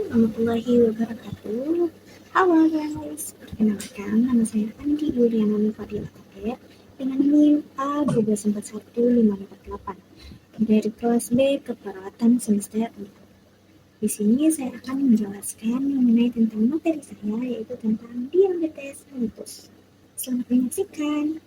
warahmatullahi wabarakatuh. Halo guys, perkenalkan nama saya Andi Yuliana Fadila Taket dengan NIM A1241548 dari kelas B Keperawatan semester 4. Di sini saya akan menjelaskan mengenai tentang materi saya, yaitu tentang diabetes mellitus. Selamat menyaksikan.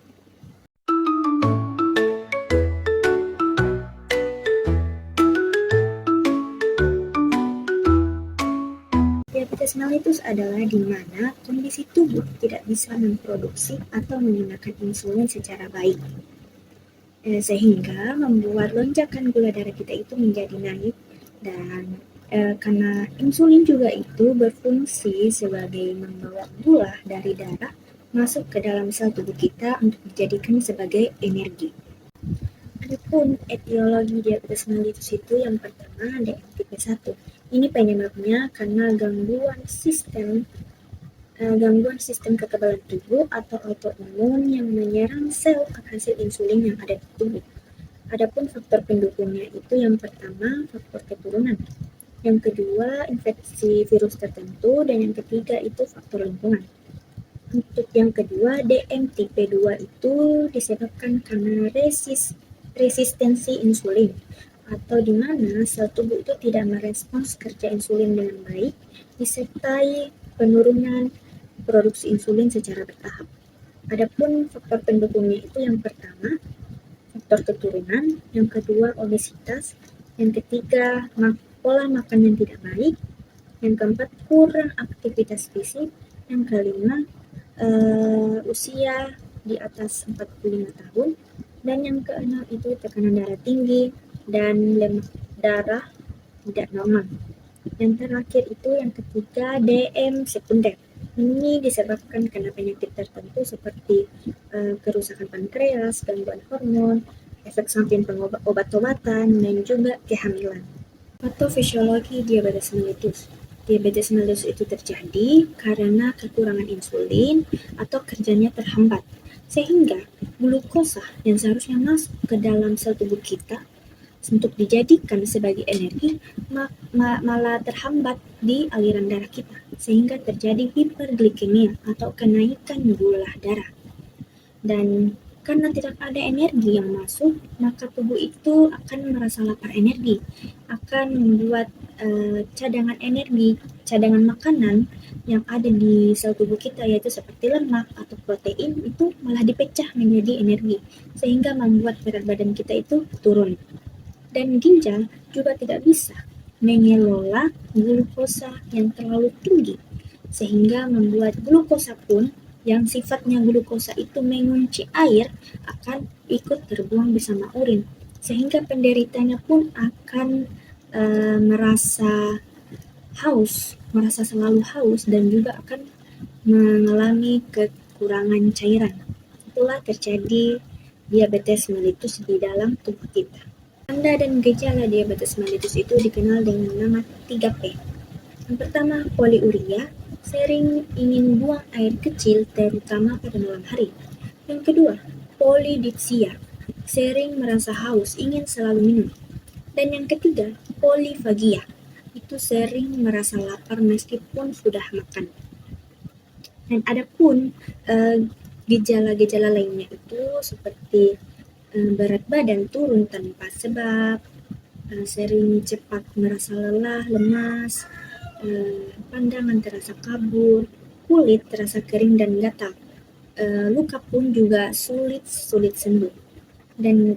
Diabetes mellitus adalah di mana kondisi tubuh tidak bisa memproduksi atau menggunakan insulin secara baik, sehingga membuat lonjakan gula darah kita itu menjadi naik. Dan karena insulin juga itu berfungsi sebagai membawa gula dari darah masuk ke dalam sel tubuh kita untuk dijadikan sebagai energi. Adapun etiologi diabetes mellitus itu yang pertama DM tipe 1. Ini penyebabnya karena gangguan sistem kekebalan tubuh atau autoimun yang menyerang sel penghasil insulin yang ada di tubuh. Adapun faktor pendukungnya itu yang pertama faktor keturunan, yang kedua infeksi virus tertentu, dan yang ketiga itu faktor lingkungan. Untuk yang kedua, DM tipe 2 itu disebabkan karena resistensi insulin, atau di mana sel tubuh itu tidak merespons kerja insulin dengan baik, disertai penurunan produksi insulin secara bertahap. Adapun faktor pendukungnya itu yang pertama faktor keturunan, yang kedua obesitas, yang ketiga pola makan yang tidak baik, yang keempat kurang aktivitas fisik, yang kelima usia di atas 45 tahun, dan yang keenam itu tekanan darah tinggi dan lemak darah tidak normal. Yang terakhir itu yang ketiga DM sekunder. Ini disebabkan karena penyakit tertentu seperti kerusakan pankreas, gangguan hormon, efek samping obat-obatan, dan juga kehamilan. Patofisiologi diabetes mellitus. Diabetes mellitus itu terjadi karena kekurangan insulin atau kerjanya terhambat, sehingga glukosa yang seharusnya masuk ke dalam sel tubuh kita untuk dijadikan sebagai energi malah terhambat di aliran darah kita, sehingga terjadi hiperglikemia atau kenaikan gula darah. Dan karena tidak ada energi yang masuk, maka tubuh itu akan merasa lapar energi, akan membuat cadangan makanan yang ada di sel tubuh kita, yaitu seperti lemak atau protein, itu malah dipecah menjadi energi, sehingga membuat berat badan kita itu turun. Dan ginjal juga tidak bisa mengelola glukosa yang terlalu tinggi, sehingga membuat glukosa pun yang sifatnya glukosa itu mengunci air akan ikut terbuang bersama urin, sehingga penderitanya pun akan merasa selalu haus dan juga akan mengalami kekurangan cairan. Itulah terjadi diabetes mellitus di dalam tubuh kita. Tanda dan gejala diabetes mellitus itu dikenal dengan nama 3P. Yang pertama, poliuria, sering ingin buang air kecil terutama pada malam hari. Yang kedua, polidipsia, sering merasa haus, ingin selalu minum. Dan yang ketiga, polifagia, itu sering merasa lapar meskipun sudah makan. Dan adapun gejala-gejala lainnya itu seperti berat badan turun tanpa sebab, sering cepat merasa lelah, lemas, pandangan terasa kabur, kulit terasa kering dan gatal, luka pun juga sulit sembuh, dan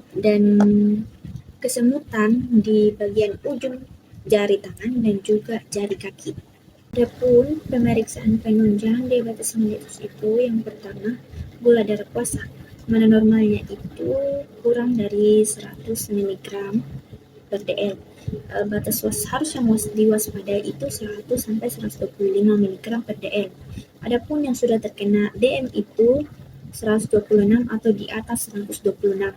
kesemutan di bagian ujung jari tangan dan juga jari kaki. Adapun pemeriksaan penunjang diabetes mellitus itu yang pertama gula darah puasa, mana normalnya itu kurang dari 100 mg per dl. Batas harus yang diwaspadai itu 100 sampai 125 mg per dl. Adapun yang sudah terkena DM itu 126 atau di atas 126.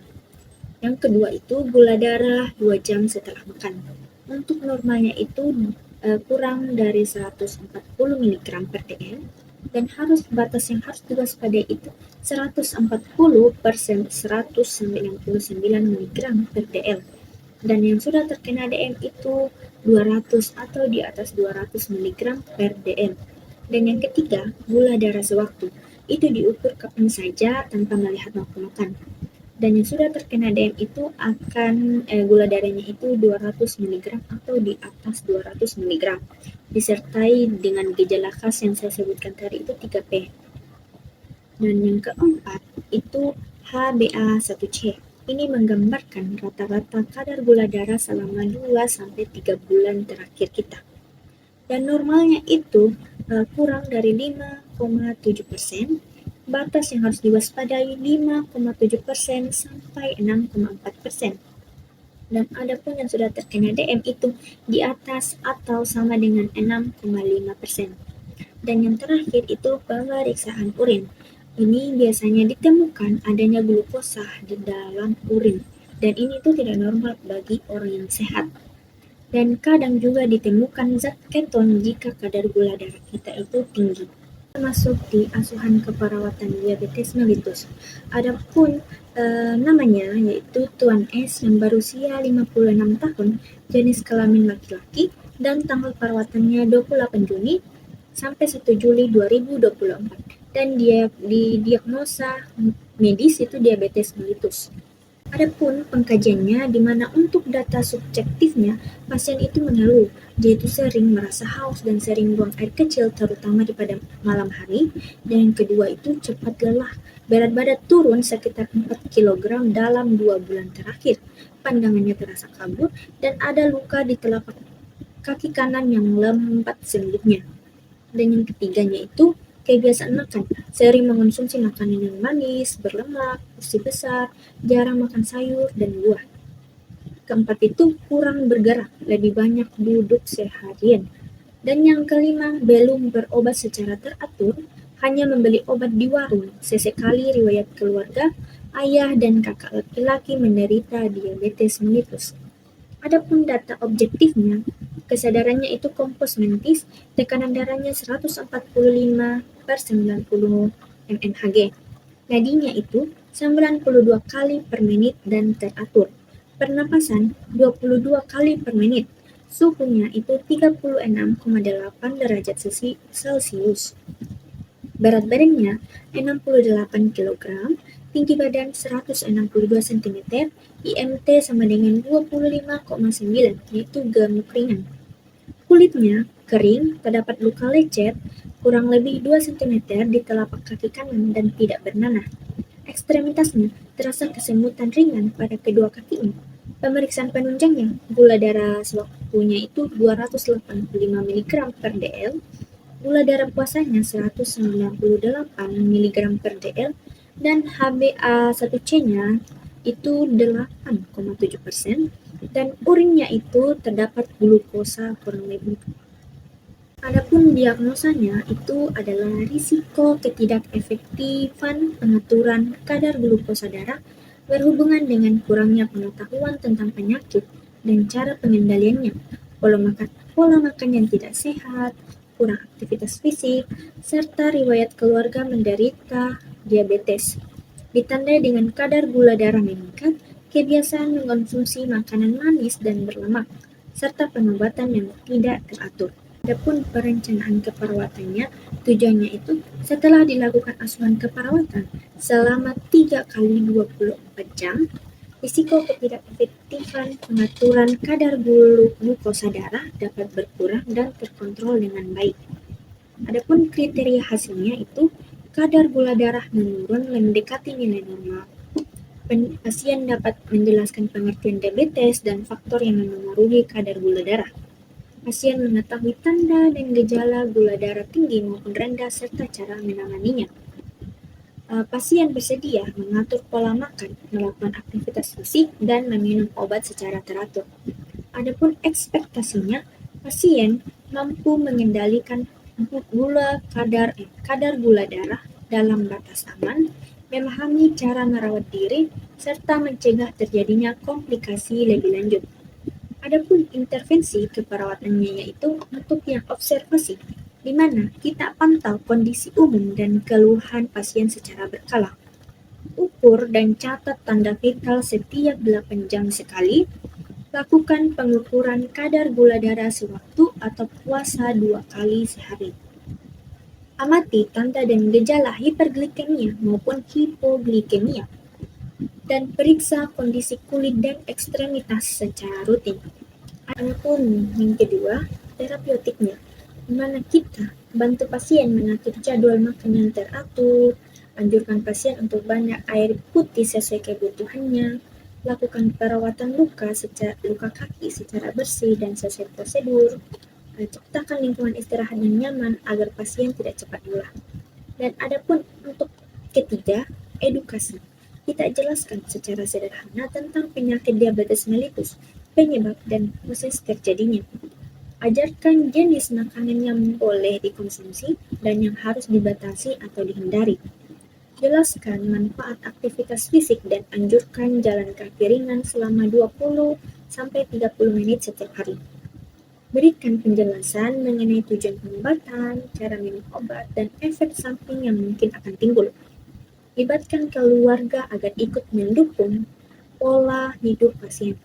Yang kedua itu gula darah 2 jam setelah makan. Untuk normalnya itu kurang dari 140 mg per dl, dan batas yang harus diwaspadai itu 140 per 199 mg per dl. Dan yang sudah terkena DM itu 200 atau di atas 200 mg per dl. Dan yang ketiga, gula darah sewaktu. Itu diukur kapan saja tanpa melihat nafsu makan. Dan yang sudah terkena DM itu akan gula darahnya itu 200 mg atau di atas 200 mg. Disertai dengan gejala khas yang saya sebutkan tadi itu 3P. Dan yang keempat itu HbA1c. Ini menggambarkan rata-rata kadar gula darah selama 2-3 bulan terakhir kita. Dan normalnya itu kurang dari 5,7%, batas yang harus diwaspadai 5,7% sampai 6,4%. Dan adapun yang sudah terkena DM itu di atas atau sama dengan 6,5%. Dan yang terakhir itu pemeriksaan urin. Ini biasanya ditemukan adanya glukosa di dalam urin, dan ini tuh tidak normal bagi orang yang sehat. Dan kadang juga ditemukan zat keton jika kadar gula darah kita itu tinggi. Termasuk di asuhan keperawatan diabetes mellitus. Adapun namanya yaitu Tuan S yang berusia 56 tahun, jenis kelamin laki-laki, dan tanggal perawatannya 28 Juni sampai 1 Juli 2024. Dan dia didiagnosa medis itu diabetes mellitus. Adapun pengkajiannya di mana untuk data subjektifnya pasien itu mengeluh, dia itu sering merasa haus dan sering buang air kecil terutama di pada malam hari. Dan yang kedua itu cepat lelah, berat badan turun sekitar 4 kg dalam 2 bulan terakhir, pandangannya terasa kabur, dan ada luka di telapak kaki kanan yang lembat sembuhnya. Dan yang ketiganya itu kebiasaan makan, sering mengonsumsi makanan yang manis, berlemak, porsi besar, jarang makan sayur dan buah. Keempat itu kurang bergerak, lebih banyak duduk seharian. Dan yang kelima, belum berobat secara teratur, hanya membeli obat di warung. Sesekali riwayat keluarga, ayah dan kakak laki-laki menderita diabetes mellitus. Adapun data objektifnya, kesadarannya itu kompos mentis, tekanan darahnya 145/90 mmHg. Nadinya itu 92 kali per menit dan teratur. Pernapasan 22 kali per menit. Suhunya itu 36,8 derajat Celcius. Berat badannya 68 kg, tinggi badan 162 cm, IMT sama dengan 25,9, yaitu gemuk ringan. Kulitnya kering, terdapat luka lecet, kurang lebih 2 cm di telapak kaki kanan dan tidak bernanah. Ekstremitasnya terasa kesemutan ringan pada kedua kakinya. Pemeriksaan penunjangnya, gula darah sewaktunya itu 285 mg per dl, gula darah puasanya 198 mg per dl, dan HbA1c-nya itu 8,7%, dan urinnya itu terdapat glukosa kurang lebih. Adapun diagnosanya itu adalah risiko ketidakefektifan pengaturan kadar glukosa darah berhubungan dengan kurangnya pengetahuan tentang penyakit dan cara pengendaliannya, pola makan yang tidak sehat, kurang aktivitas fisik, serta riwayat keluarga menderita diabetes. Ditandai dengan kadar gula darah meningkat, kebiasaan mengkonsumsi makanan manis dan berlemak, serta pengobatan yang tidak teratur. Adapun perencanaan keperawatannya, tujuannya itu setelah dilakukan asuhan keperawatan selama 3 kali 24 jam, risiko ketidakefektifan pengaturan kadar glukosa darah dapat berkurang dan terkontrol dengan baik. Adapun kriteria hasilnya itu kadar gula darah menurun mendekati nilai normal. Pasien dapat menjelaskan pengertian diabetes dan faktor yang memengaruhi kadar gula darah. Pasien mengetahui tanda dan gejala gula darah tinggi maupun rendah serta cara menanganinya. Pasien bersedia mengatur pola makan, melakukan aktivitas fisik, dan meminum obat secara teratur. Adapun ekspektasinya, pasien mampu mengendalikan kadar gula darah dalam batas aman, memahami cara merawat diri, serta mencegah terjadinya komplikasi lebih lanjut. Adapun intervensi keperawatannya yaitu untuk yang observasi, di mana kita pantau kondisi umum dan keluhan pasien secara berkala. Ukur dan catat tanda vital setiap 8 jam sekali, Lakukan pengukuran kadar gula darah sewaktu atau puasa 2 kali sehari. Amati tanda dan gejala hiperglikemia maupun hipoglikemia, dan periksa kondisi kulit dan ekstremitas secara rutin. Adapun yang kedua, terapeutiknya, di mana kita bantu pasien mengatur jadwal makan yang teratur, anjurkan pasien untuk banyak air putih sesuai kebutuhannya, lakukan perawatan luka kaki secara bersih dan sesuai prosedur, ciptakan lingkungan istirahat yang nyaman agar pasien tidak cepat lelah. Dan adapun untuk ketiga, edukasi. Kita jelaskan secara sederhana tentang penyakit diabetes mellitus, penyebab dan proses terjadinya. Ajarkan jenis makanan yang boleh dikonsumsi dan yang harus dibatasi atau dihindari. Jelaskan manfaat aktivitas fisik dan anjurkan jalan kaki ringan selama 20-30 menit setiap hari. Berikan penjelasan mengenai tujuan pengobatan, cara minum obat, dan efek samping yang mungkin akan timbul. Libatkan keluarga agar ikut mendukung pola hidup pasien.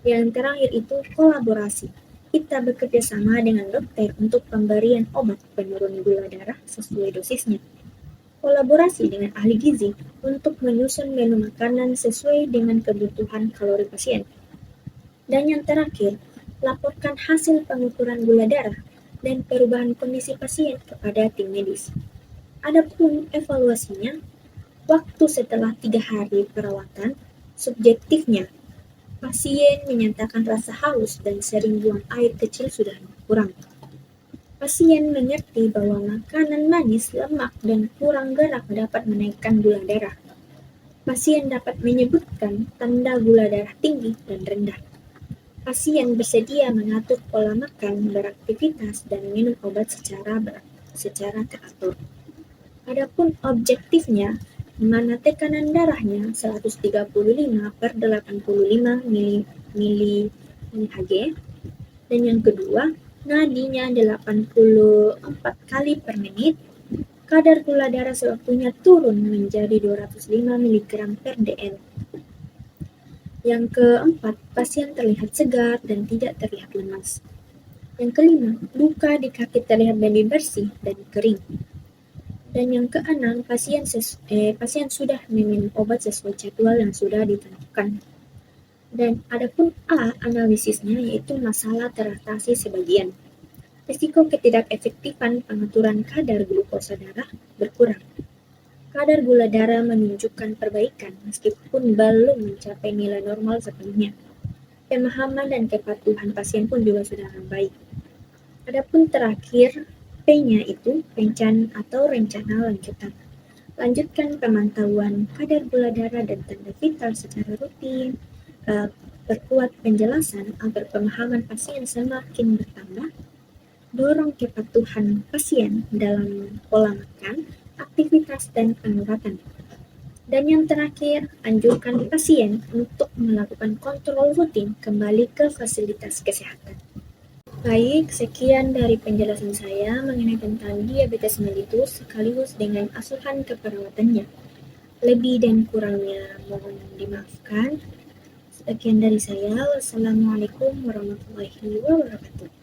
Yang terakhir itu kolaborasi. Kita bekerja sama dengan dokter untuk pemberian obat penurun gula darah sesuai dosisnya. Kolaborasi dengan ahli gizi untuk menyusun menu makanan sesuai dengan kebutuhan kalori pasien. Dan yang terakhir, laporkan hasil pengukuran gula darah dan perubahan kondisi pasien kepada tim medis. Adapun evaluasinya, waktu setelah 3 hari perawatan, subjektifnya, pasien menyatakan rasa haus dan sering buang air kecil sudah kurang. Pasien mengerti bahwa makanan manis, lemak, dan kurang gerak dapat menaikkan gula darah. Pasien dapat menyebutkan tanda gula darah tinggi dan rendah. Pasien bersedia mengatur pola makan, beraktivitas, dan minum obat secara teratur. Adapun objektifnya, mana tekanan darahnya 135/85 mili/Hg, dan yang kedua, nadinya 84 kali per menit, kadar gula darah sewaktunya turun menjadi 205 mg/dl. Yang keempat, pasien terlihat segar dan tidak terlihat lemas. Yang kelima, luka di kaki terlihat lebih bersih dan kering. Dan yang keenam, pasien sudah meminum obat sesuai jadwal yang sudah ditentukan. Dan adapun A, analisisnya yaitu masalah teratasi sebagian. Risiko ketidakefektifan pengaturan kadar glukosa darah berkurang. Kadar gula darah menunjukkan perbaikan meskipun belum mencapai nilai normal sepenuhnya. Pemahaman dan kepatuhan pasien pun juga sudah membaik. Adapun terakhir, P-nya itu rencana lanjutan. Lanjutkan pemantauan kadar gula darah dan tanda vital secara rutin, perkuat penjelasan agar pemahaman pasien semakin bertambah, dorong kepatuhan pasien dalam pola makan, aktivitas, dan pengobatan. Dan yang terakhir, anjurkan pasien untuk melakukan kontrol rutin kembali ke fasilitas kesehatan. Baik, sekian dari penjelasan saya mengenai tentang diabetes mellitus sekaligus dengan asuhan keperawatannya. Lebih dan kurangnya mohon dimaafkan. Sekian dari saya. Wassalamualaikum warahmatullahi wabarakatuh.